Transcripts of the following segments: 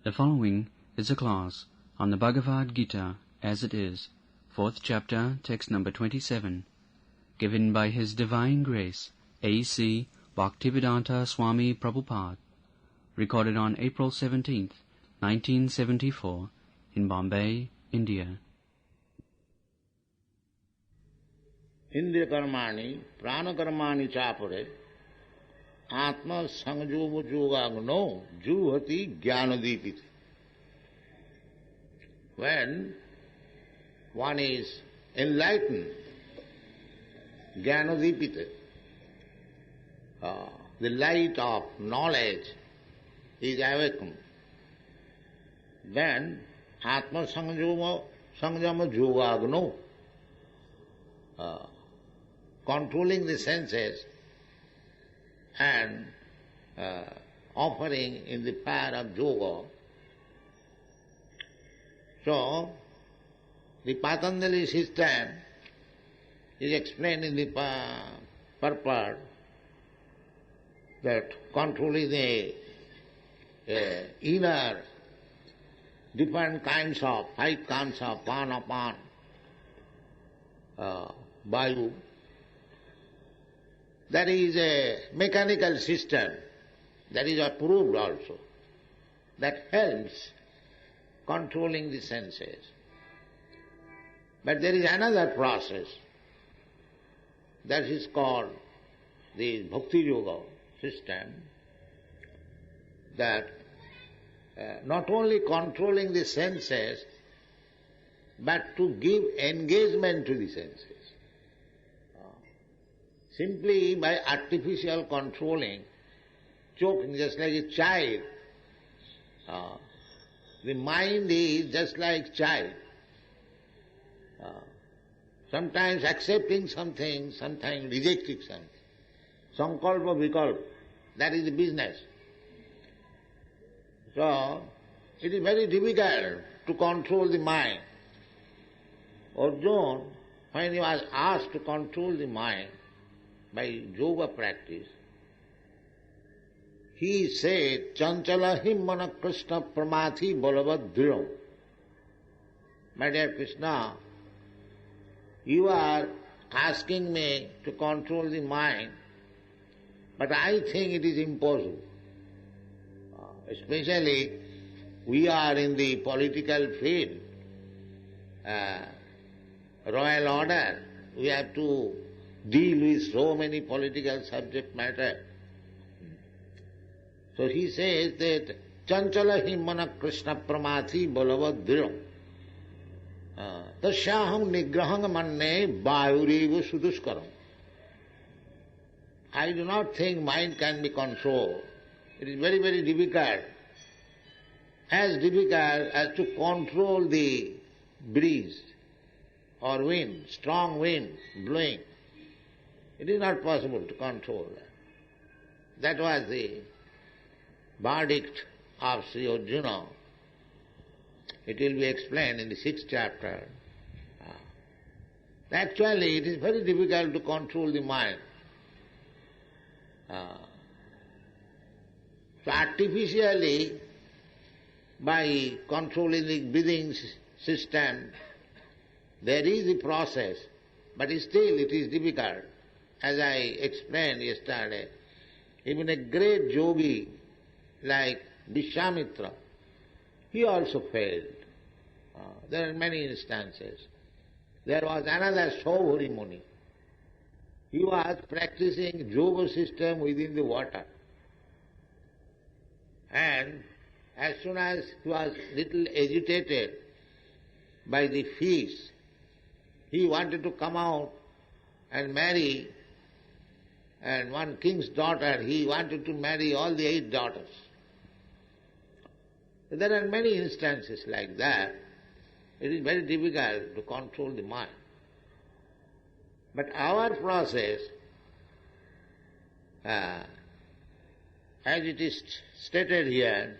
The following is a class on the Bhagavad Gita as it is, 4th chapter, text number 27, given by His Divine Grace, A.C. Bhaktivedanta Swami Prabhupad, recorded on April 17th, 1974, in Bombay, India. Indriya karmani, prana karmani chapare, atma sanjogo jogagno, juhati jnanadipiti. When one is enlightened, jnanadipiti, the light of knowledge is awakened, then atma sanjama jogagno, controlling the senses and offering in the fire of yoga. So, the Patanjali system is explained in the purport that controlling the inner different kinds of, 5 kinds of prana, vayu. That is a mechanical system, that is approved also, that helps controlling the senses. But there is another process, that is called the Bhakti Yoga system, that not only controlling the senses, but to give engagement to the senses. Simply by artificial controlling, choking just like a child, the mind is just like child. Sometimes accepting something, sometimes rejecting something. Sankalpa vikalpa, that is the business. So, it is very difficult to control the mind. Arjuna, when he was asked to control the mind by yoga practice, he said, Chanchala himmana Krishna pramathi balavad dhriram. My dear Krishna, you are asking me to control the mind, but I think it is impossible. Especially, we are in the political field, royal order, we have to deal with so many political subject matter. So he says that Chanchala himmana Krishna pramathi balavad dhriram. Tasyaham nigraham manne vayureva suduskaram. I do not think mind can be controlled. It is very, very difficult. As difficult as to control the breeze or wind, strong wind blowing. It is not possible to control that. That was the verdict of Sri Arjuna. It will be explained in the 6th chapter. Actually, it is very difficult to control the mind. So artificially, by controlling the breathing system, there is a process, but still it is difficult. As I explained yesterday, even a great yogi like Vishwamitra, he also failed. There are many instances. There was another Saubhari Muni. He was practicing yoga system within the water. And as soon as he was little agitated by the fish, he wanted to come out and marry, and one king's daughter, he wanted to marry all the 8 daughters. There are many instances like that. It is very difficult to control the mind. But our process, as it is stated here,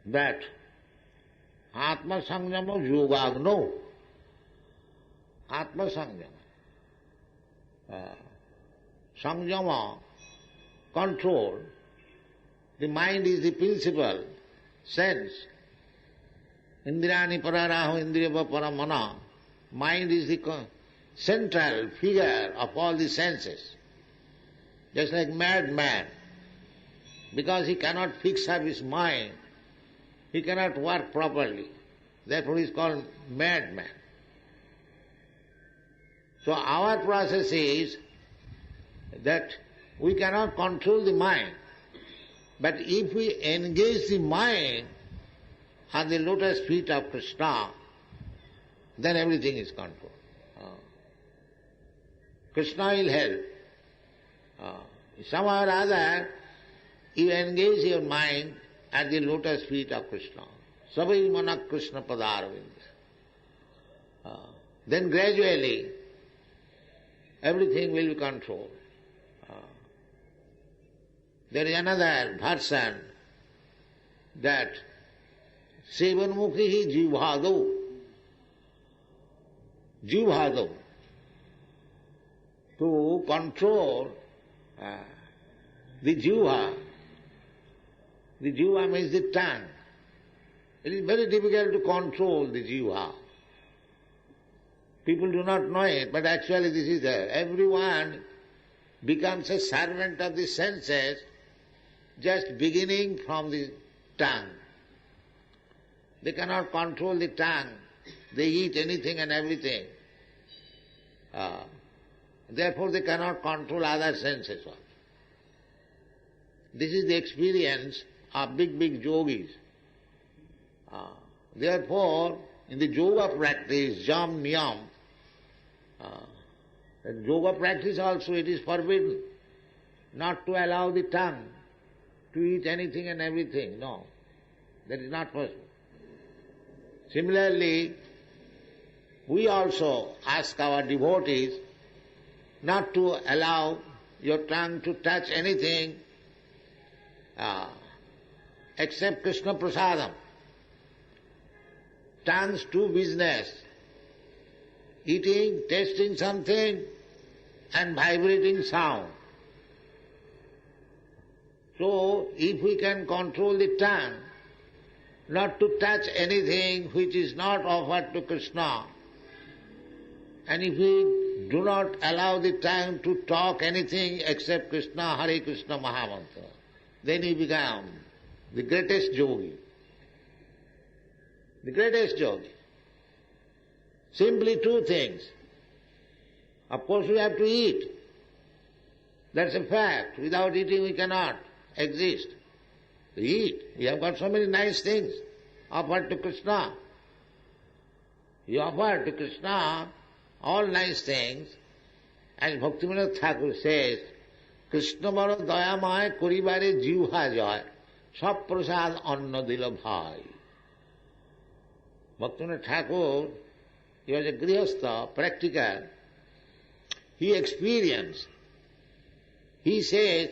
that Atma Sanjama Yogagno, Atma Sanjama, Sanjama, control, the mind is the principle, sense. Indrani pararaho indriyava paramana. Mind is the central figure of all the senses. Just like madman. Because he cannot fix up his mind, he cannot work properly. Therefore he is called madman. So our process is that we cannot control the mind. But if we engage the mind on the lotus feet of Krishna, then everything is controlled. Krishna will help. Somehow or other, you engage your mind at the lotus feet of Krishna. Sabai manak Krishna padarvind. Then gradually, everything will be controlled. There is another version that Sevanmukhi jivhado. Jivhado. To control the jiva. The jiva means the tongue. It is very difficult to control the jiva. People do not know it, but actually this is there. Everyone becomes a servant of the senses just beginning from the tongue. They cannot control the tongue. They eat anything and everything. Therefore they cannot control other senses also. This is the experience of big yogis. Therefore, in the yoga practice, jam niyam, in yoga practice also it is forbidden not to allow the tongue to eat anything and everything. No, that is not possible. Similarly, we also ask our devotees not to allow your tongue to touch anything except Krishna prasadam. Tongue's two business, eating, tasting something and vibrating sound. So, if we can control the tongue, not to touch anything which is not offered to Krishna, and if we do not allow the tongue to talk anything except Krishna, Hare Krishna Mahamantra, then he become the greatest yogi. The greatest yogi. Simply two things. Of course we have to eat. That's a fact. Without eating we cannot exist. We eat. We have got so many nice things offered to Krishna. You offer to Krishna all nice things, as Bhaktivinoda Thakur says, Krishna baro dayamay koribare jivha joy, sab prasad anna dila bhai. Bhaktivinoda Thakur, he was a grihastha, practical. He experienced. He says,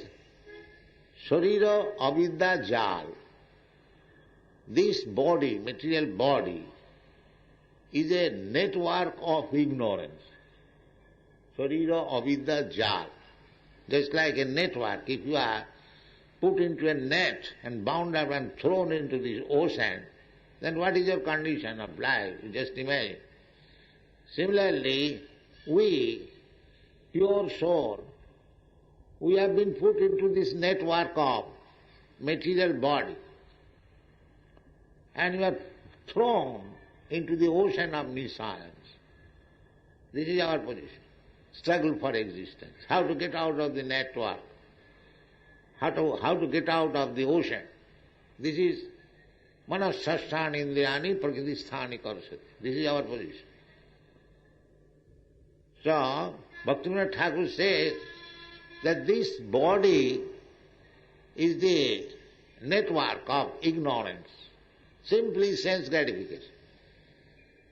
Sharira avidya jal. This body, material body, is a network of ignorance. Sharira avidya jal. Just like a network, if you are put into a net and bound up and thrown into this ocean, then what is your condition of life? You just imagine. Similarly, we, pure soul, we have been put into this network of material body, and we are thrown into the ocean of nescience. This is our position. Struggle for existence. How to get out of the network. How to get out of the ocean. This is manasasthani indriyani prakritisthani karsati. This is our position. So, Bhaktivinoda Thakur says that this body is the network of ignorance, simply sense gratification.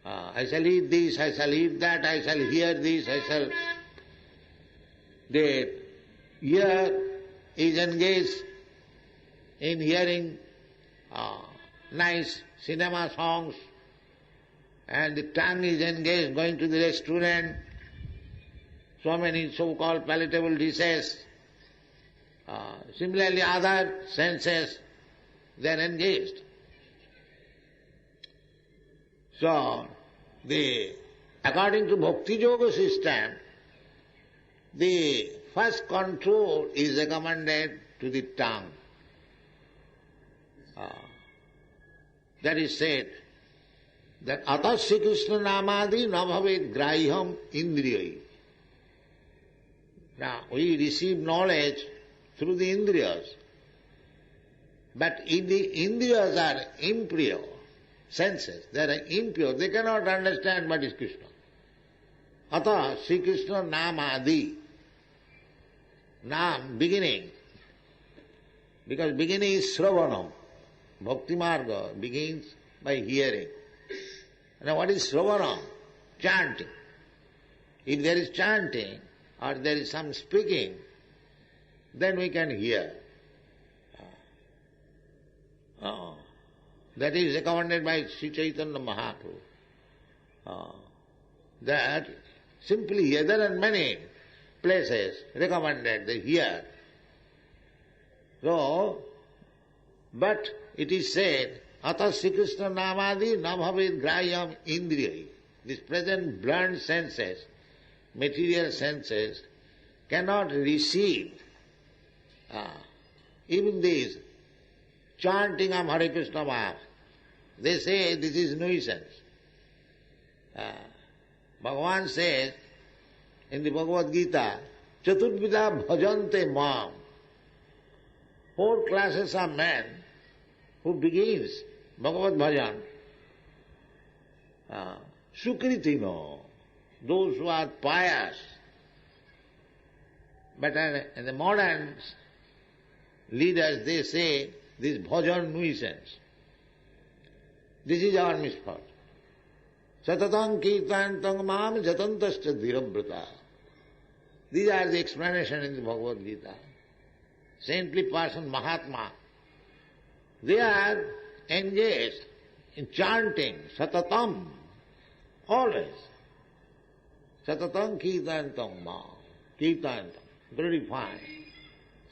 I shall eat this, I shall eat that, I shall hear this, I shall... The ear is engaged in hearing nice cinema songs, and the tongue is engaged going to the restaurant, so many so-called palatable dishes. Similarly, other senses, they are engaged. So, according to Bhakti Yoga system, the first control is recommended to the tongue. That is said that atasya Krishna namadi na bhavet grahyam indriyai. Now, we receive knowledge through the indriyas, but if the indriyas are impure, senses, they are impure, they cannot understand what is Krishna. Atha Sri Krishna namadi, nam, beginning, because beginning is Sravanam. Bhakti Marga begins by hearing. Now what is Sravanam? Chanting. If there is chanting or there is some speaking, then we can hear. That is recommended by Sri Chaitanya Mahaprabhu. That simply hear. There are many places recommended, they hear. So, but it is said, Ata Sri Krishna namadi na bhavet grahyam indriyai. This present blunt senses, material senses, cannot receive even this chanting of Hare Krishna Maha. They say this is nuisance. Bhagavan says in the Bhagavad Gita, Chaturvida bhajante mam. 4 classes of men who begins Bhagavad Bhajan. Sukritino, those who are pious. But in the modern leaders, they say this bhajan nuisance. This is our misfortune. Satatang kirtantang mam jatantascha dhirabrata. These are the explanations in the Bhagavad Gita. Saintly person, Mahatma, they are engaged in chanting, satatam, always. Satatam kirtantam ma, kirtantam, very fine.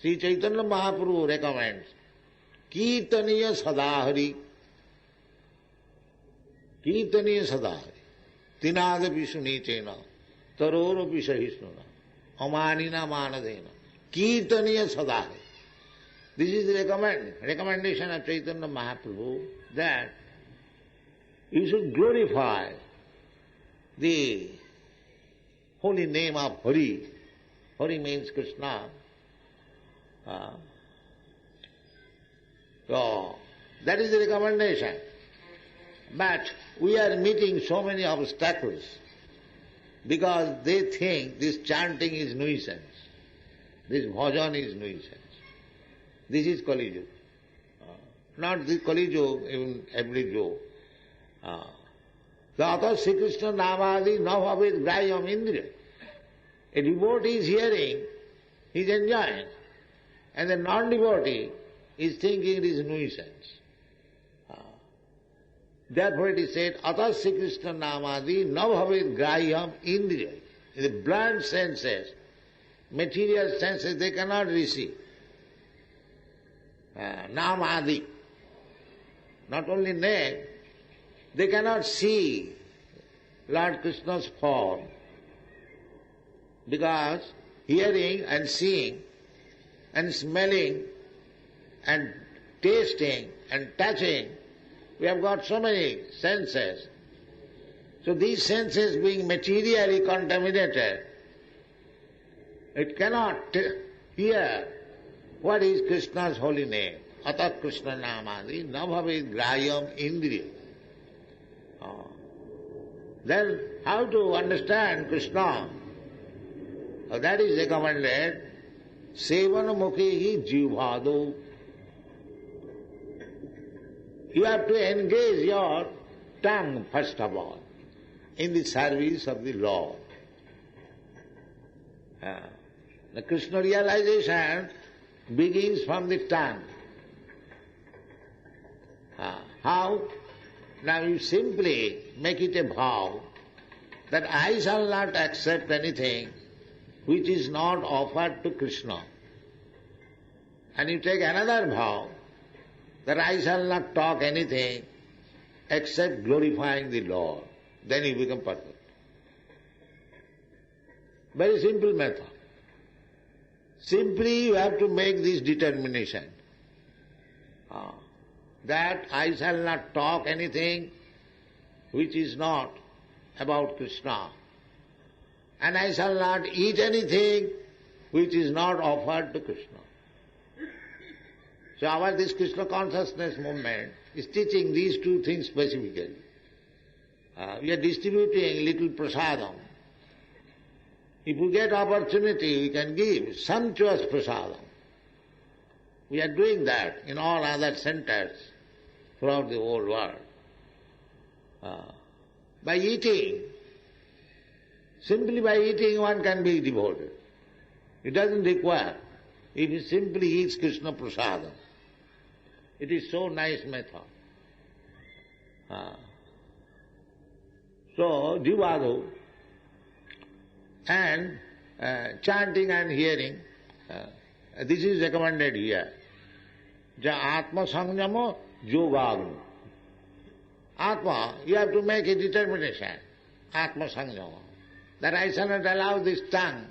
Sri Chaitanya Mahaprabhu recommends, kirtaniya sadahari, kirtaniya sadahari, tinadapi sunitena, taroropi sahisnuna, amanina manadena, kirtaniya sadahari. This is the recommendation of Chaitanya Mahaprabhu that you should glorify the holy name of Hari. Hari means Krishna. So, that is the recommendation. But we are meeting so many obstacles because they think this chanting is nuisance. This bhajan is nuisance. This is Kali Yuga. Not the Kali Yuga, even every Yuga. The author Sri Krishna namadi na bhavet grahyam indriya. A devotee is hearing, he is enjoying. And the non-devotee is thinking it is nuisance. Therefore it is said, Ata Sri Krishna namadi na bhavet grahyam indriya. The blunt senses, material senses, they cannot receive. Namadi. Not only name, they cannot see Lord Krishna's form. Because hearing and seeing and smelling and tasting and touching, we have got so many senses. So these senses being materially contaminated, it cannot hear what is Krishna's holy name. Atat Krishna namadi na bhavet grahyam indriya. Then how to understand Krishna? That is recommended. Sevana mukhi jivhado. You have to engage your tongue first of all in the service of the Lord. The Krishna realization begins from the tongue. How? Now you simply make it a vow that I shall not accept anything which is not offered to Krishna. And you take another vow that I shall not talk anything except glorifying the Lord. Then you become perfect. Very simple method. Simply you have to make this determination that I shall not talk anything which is not about Krishna, and I shall not eat anything which is not offered to Krishna. So our this Krishna consciousness movement is teaching these two things specifically. We are distributing little prasadam. If we get opportunity, we can give sumptuous prasadam. We are doing that in all other centers throughout the whole world. By eating, simply by eating one can be devoted. It doesn't require. If he simply eats Krishna prasadam, it is so nice method. So, jivadu and chanting and hearing, this is recommended here. Ja atma sangyamo yogagni. Atma, you have to make a determination, atma sangyama, that I shall not allow this tongue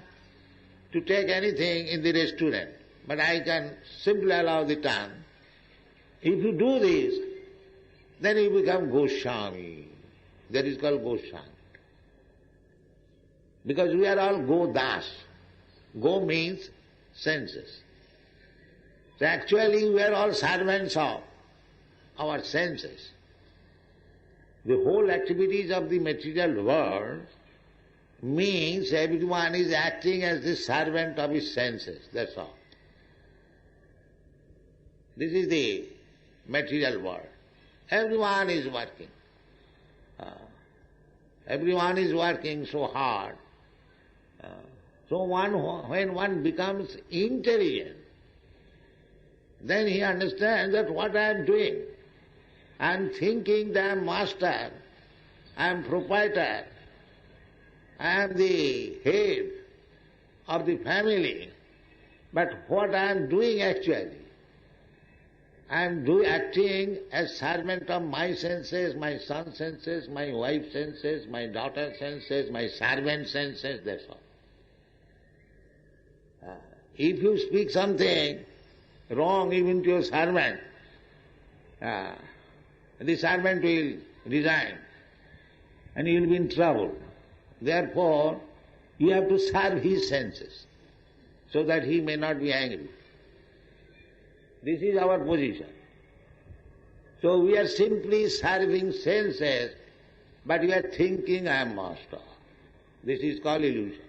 to take anything in the restaurant, but I can simply allow the tongue. If you do this, then you become Goswami. That is called Goswami. Because we are all Godas. Go means senses. So actually we are all servants of our senses. The whole activities of the material world means everyone is acting as the servant of his senses, that's all. This is the material world. Everyone is working. Everyone is working so hard. So when one becomes intelligent, then he understands that what I am doing, I am thinking that I am master, I am proprietor, I am the head of the family, but what I am doing actually, I am acting as servant of my senses, my son's senses, my wife's senses, my daughter's senses, my servant's senses, that's all. If you speak something wrong even to your servant, the servant will resign and you will be in trouble. Therefore, you have to serve his senses so that he may not be angry. This is our position. So we are simply serving senses, but we are thinking I am master. This is called illusion.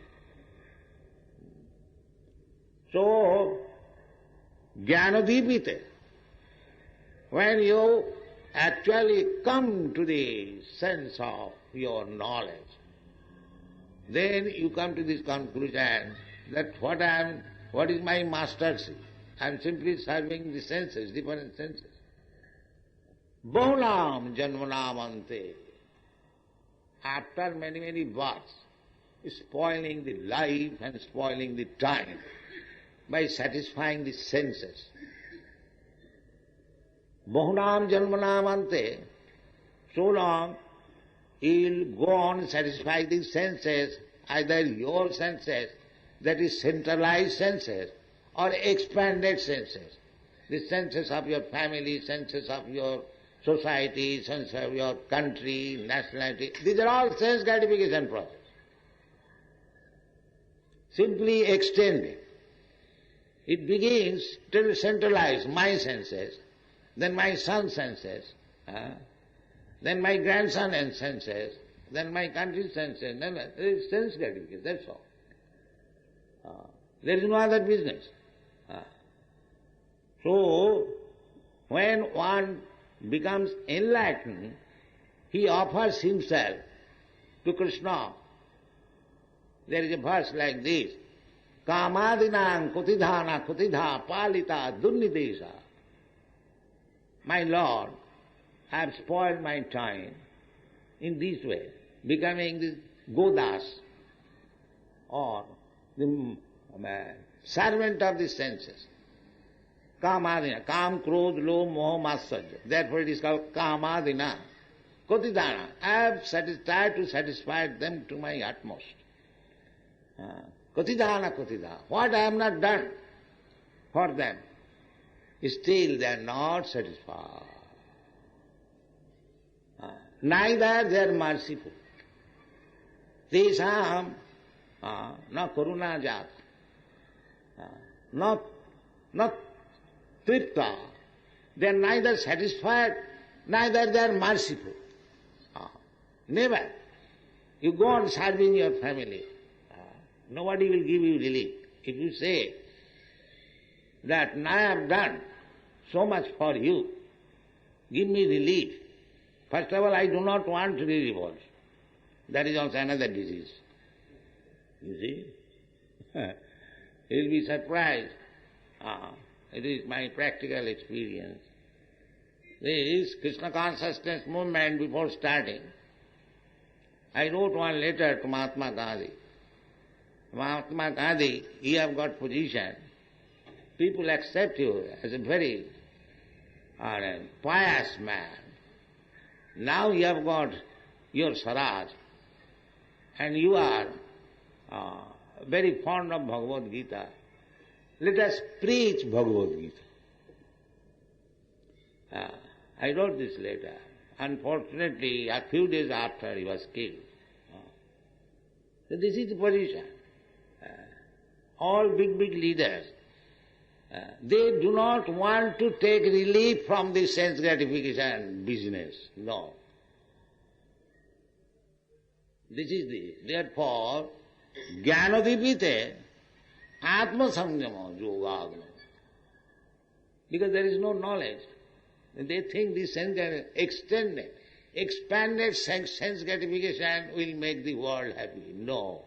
So, jnanadipite, when you actually come to the sense of your knowledge, then you come to this conclusion that what is my mastership? I am simply serving the senses, different senses. Bahunam janmanam ante. After many, many births, spoiling the life and spoiling the time by satisfying the senses. Bahunam janmanam ante. So long you'll go on satisfying the senses, either your senses, that is centralized senses, or expanded senses. The senses of your family, senses of your society, sense of your country, nationality. These are all sense gratification process. Simply extending. It begins to centralize my senses, then my son's senses, then my grandson's senses, then my country's senses, then sense gratification, that's all. There is no other business. So, when one becomes enlightened, he offers himself to Krishna. There is a verse like this, Kamadinam kutidhana kutidha palita dunnidesa. My Lord, I have spoiled my time in this way, becoming the Godas, or the servant of the senses. Kamadina, Kam, Krodh, Lo, Moha, Matsarya. Therefore it is called Kamadina. Kotidana. I have tried to satisfy them to my utmost. Kotidana, kotida. What I have not done for them, still they are not satisfied. Neither they are merciful. Tesam na karuna jat, not tripta. They are neither satisfied, neither they are merciful. Never. You go on serving your family. Nobody will give you relief. If you say that I have done so much for you, give me relief. First of all, I do not want relief also. That is also another disease. You see? You will be surprised. It is my practical experience. This Krishna consciousness movement, before starting, I wrote one letter to Mahatma Gandhi. Mahatma Gandhi, you have got position. People accept you as a very pious man. Now you have got your Swaraj, and you are very fond of Bhagavad Gita. Let us preach Bhagavad Gita. I wrote this letter. Unfortunately, a few days after he was killed. So this is the position. All big leaders, they do not want to take relief from this sense gratification business. No. This is the, therefore, jnanodipite atma samyama yogagna. Because there is no knowledge. They think this sense expanded sense gratification will make the world happy. No.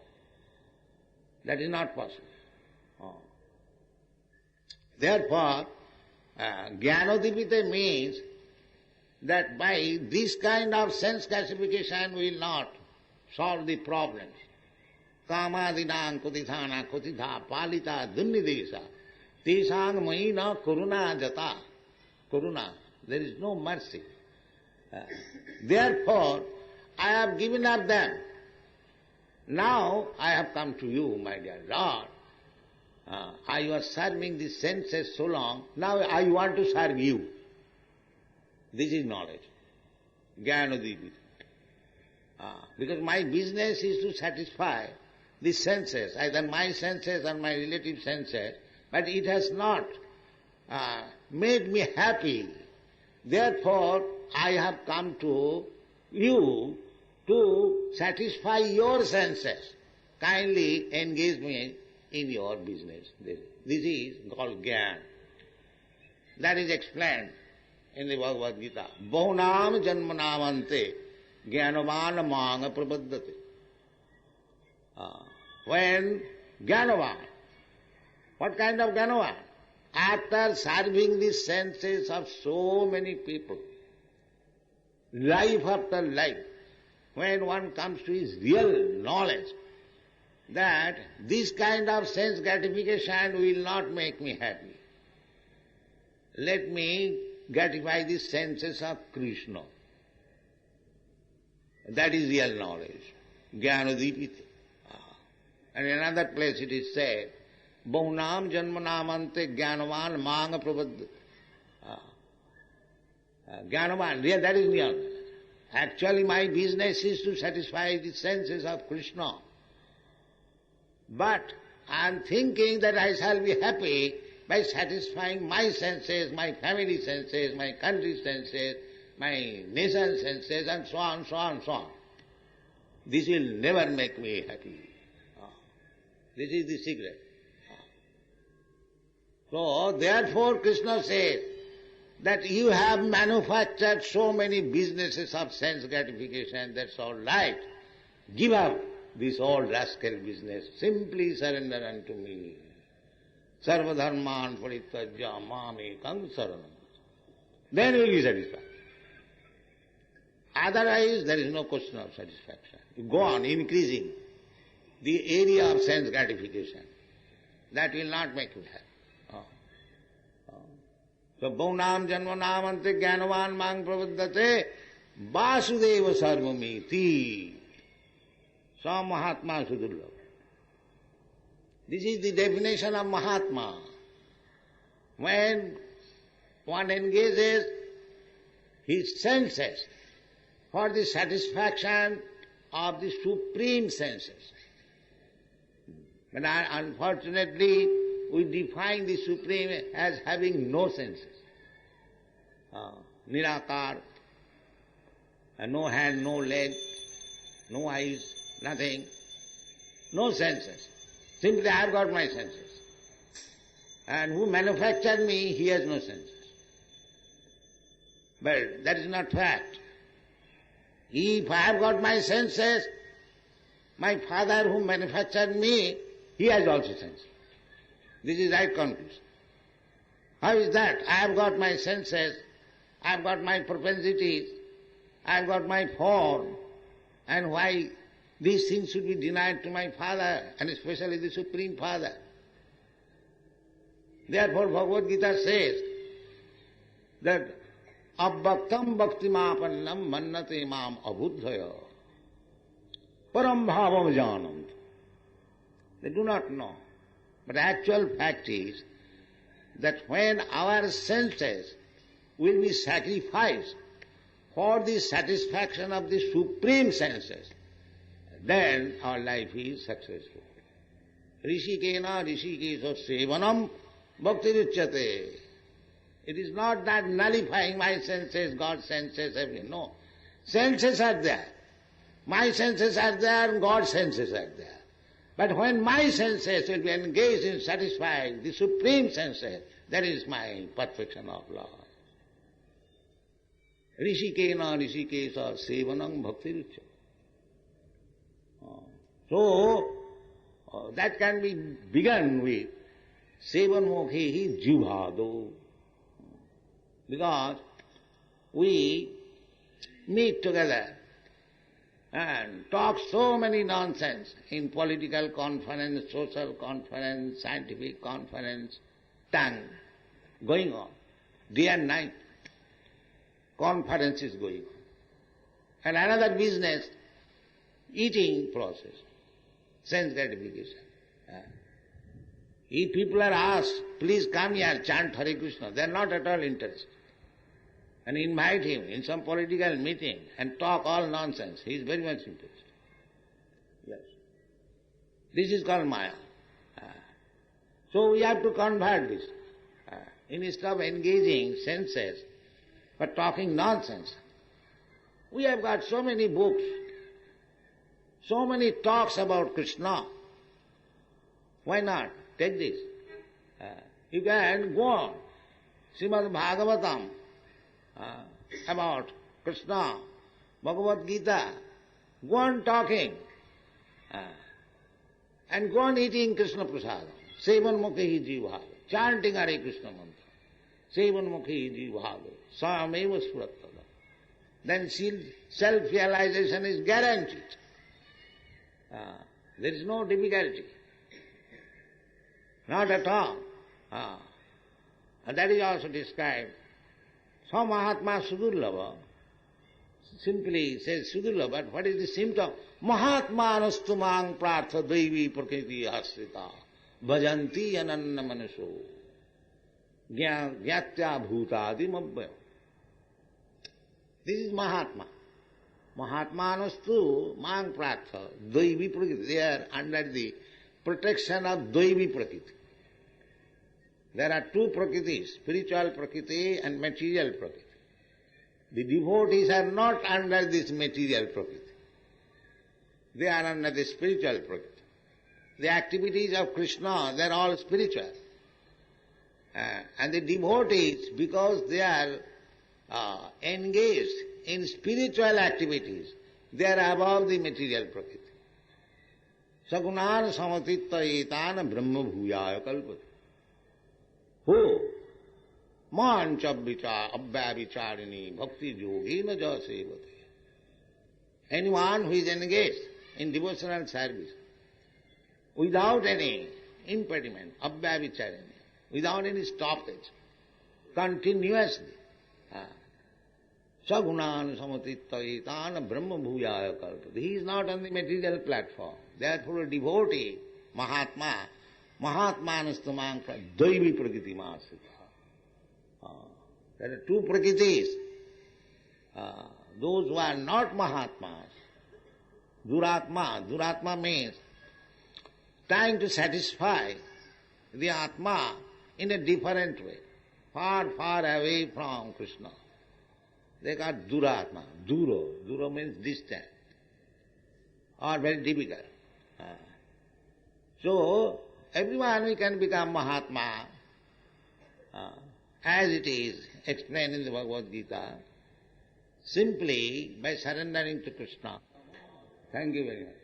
That is not possible. Therefore, jnanodipite means that by this kind of sense classification will not solve the problems. Kamadinang kutithana kutitha palita dunnidesa tesang maina karuna jata. Karuna. There is no mercy. Therefore, I have given up them. Now I have come to you, my dear Lord. I was serving the senses so long, now I want to serve you. This is knowledge. Jnanodipita. Because my business is to satisfy the senses, either my senses or my relative senses, but it has not made me happy. Therefore, I have come to you to satisfy your senses. Kindly engage me in your business. This is called Gyan. That is explained in the Bhagavad Gita. Bahunam janmanamante jnanavan manga prapaddate. When Jnanavan, what kind of Jnanavan? After serving the senses of so many people, life after life, when one comes to his real knowledge that this kind of sense gratification will not make me happy, let me gratify the senses of Krishna. That is real knowledge, jnanodipita. And in another place it is said, Bahunam janmanamante jnanavan manga prapaddate. Jnanavan, that is real. Actually my business is to satisfy the senses of Krishna. But I am thinking that I shall be happy by satisfying my senses, my family senses, my country senses, my nation senses, and so on, so on, so on. This will never make me happy. This is the secret. So, therefore Krishna says that you have manufactured so many businesses of sense gratification, that's all right. Give up this old rascal business. Simply surrender unto me. Sarva dharman parityajya mamekam saranam. Then you will be satisfied. Otherwise, there is no question of satisfaction. You go on increasing the area of sense gratification. That will not make you happy. So, Bhaunam Janvanam Ante Jnanavan Mang Pravaddate Vasudeva sarvamiti sa Mahatma Sudurlabha. This is the definition of Mahatma. When one engages his senses for the satisfaction of the supreme senses. But unfortunately, we define the supreme as having no senses. Nirakar, no hand, no leg, no eyes, nothing, no senses. Simply I have got my senses. And who manufactured me, he has no senses. But that is not fact. If I have got my senses, my father who manufactured me, he has also senses. This is right conclusion. How is that? I have got my senses, I have got my propensities, I have got my form, and why these things should be denied to my father, and especially the Supreme Father? Therefore Bhagavad Gita says that Abbaktam bhaktimapannam mannate mam abhuddhaya param bhavam janant. They do not know. But actual fact is that when our senses will be sacrificed for the satisfaction of the supreme senses, then our life is successful. Rishikena rishikesa sevanam bhaktiruchyate. It is not that nullifying my senses, God's senses, everything. No. Senses are there. My senses are there and God's senses are there. But when my senses will be engaged in satisfying the supreme senses, that is my perfection of love. Rishikena rishikesa sevanam bhaktiruchyate. So, that can be begun with sevan mokhehi jivhado. Because we meet together and talk so many nonsense in political conference, social conference, scientific conference, tongue going on, day and night. Conference is going on. And another business, eating process, sense gratification. If people are asked, please come here, chant Hare Krishna, they are not at all interested. And invite him in some political meeting and talk all nonsense, he is very much interested. Yes. This is called Maya. So we have to convert this. Instead of engaging senses, but talking nonsense. We have got so many books, so many talks about Krishna. Why not? Take this. You can go on. Srimad Bhagavatam about Krishna, Bhagavad Gita. Go on talking. And go on eating Krishna Prasadam. Sevan mukhehi jivhado. Chanting Hare Krishna mantra. Sevan mukhehi jivhado. Sameva surattada. Then self-realization is guaranteed. There is no difficulty. Not at all. And that is also described. So Mahatma Sudurlabha simply says Sudurlabha, but what is the symptom? Mahatma anastumang prartha devi prakriti asrita bhajanti ananna manaso gyatya bhutadi mabhaya. This is Mahatma. Mahatma anastu mang prartha devi prakriti. They are under the protection of devi prakriti. There are two prakritis, spiritual prakriti and material prakriti. The devotees are not under this material prakriti. They are under the spiritual prakriti. The activities of Krishna, they are all spiritual. And the devotees, because they are engaged in spiritual activities, they are above the material prakriti. Sagunan samatitta etana brahma bhuyaya kalpati. Who? Mancha abhyavicharini bhakti yogena ja sevate. Anyone who is engaged in devotional service without any impediment, abhyavicharini, without any stoppage, continuously. Sagunan samatittayetana brahma bhuyaya kalpati. He is not on the material platform. Therefore a devotee, Mahatma, Mahatmanastamang daivi prakriti masita. There are two prakritis. Those who are not Mahatmas, Duratma means trying to satisfy the Atma in a different way, far, far away from Krishna. They are Duratma. Duro means distant or very difficult. So, everyone can become Mahatma as it is explained in the Bhagavad Gita, simply by surrendering to Krishna. Thank you very much.